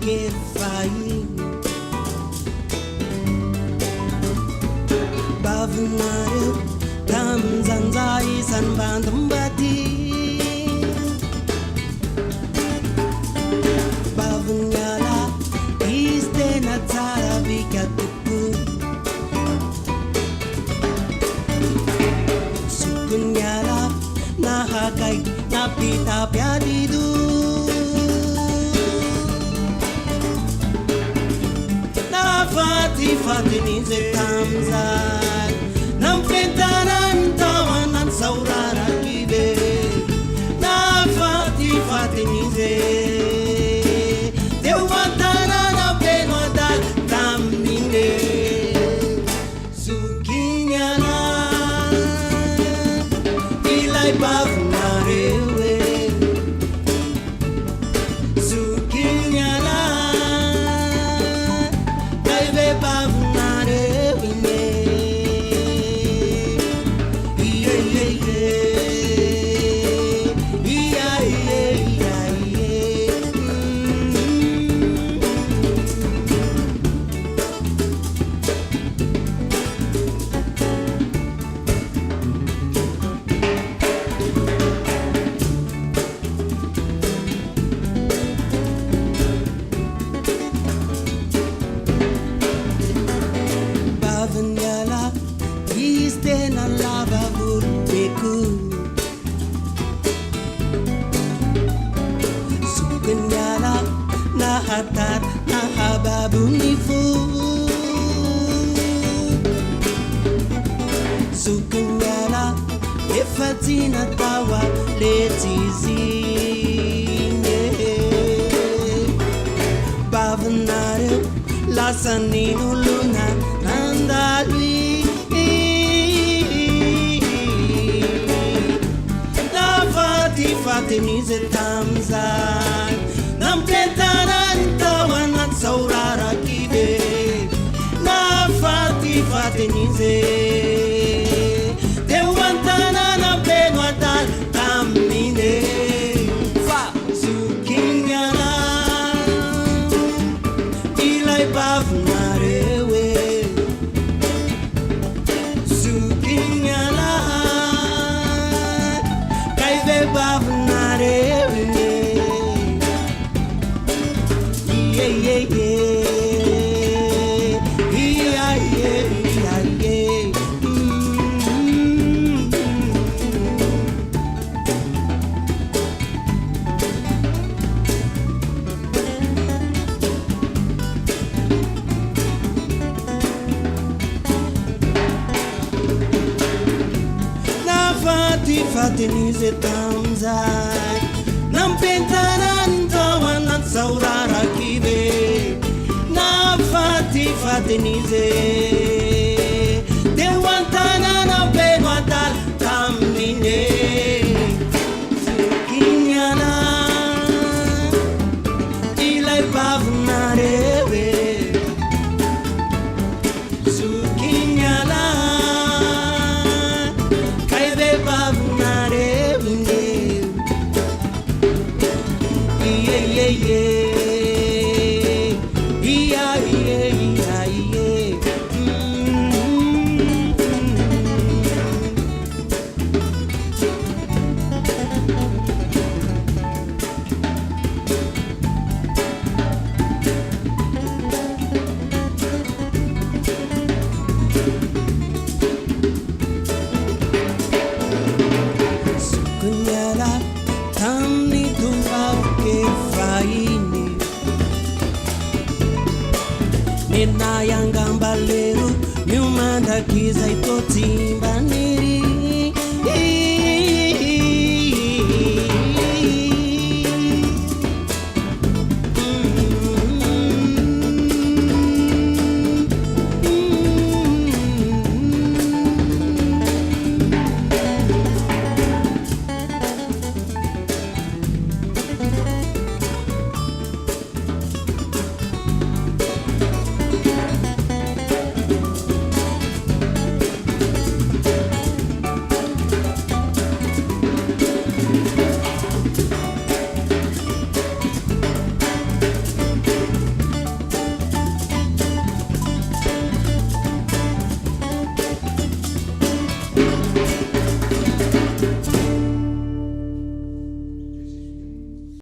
que fai Bavnare tam zanzai san bandambati Bavnyala iste na tsara vikatuku Sukunyala na hakai na pita piadidu Fati nize tamzai Nam fentaran tawanan saurara kibe Na fati nize Deu vatana na benoda tamine Sukinyana Ilai bavnarewe Sukinyana na lava vulpeku Sukunyala na hatar na hababunifu Sukunyala efatina tawa letizine Bavnare lasaninu luna nandalui Fati nize tamzai Nam tentaran tawanan saurara kibe Na fati nize Dewantana na benuatal tamine Fa sukinyana Ilai bavnarewe Sukinyana Kaive bavnare Fati nize tamzai Nam pentaran tawanan saurara kibe Na fati nize Dewantana na benuatal tamine Sukinyana Ilai bavnarewe Sukinyana Kaive bavnare Sukunyala tamni tumbao ke faini Nina yangambaleru nyumanda kiza itotimba niri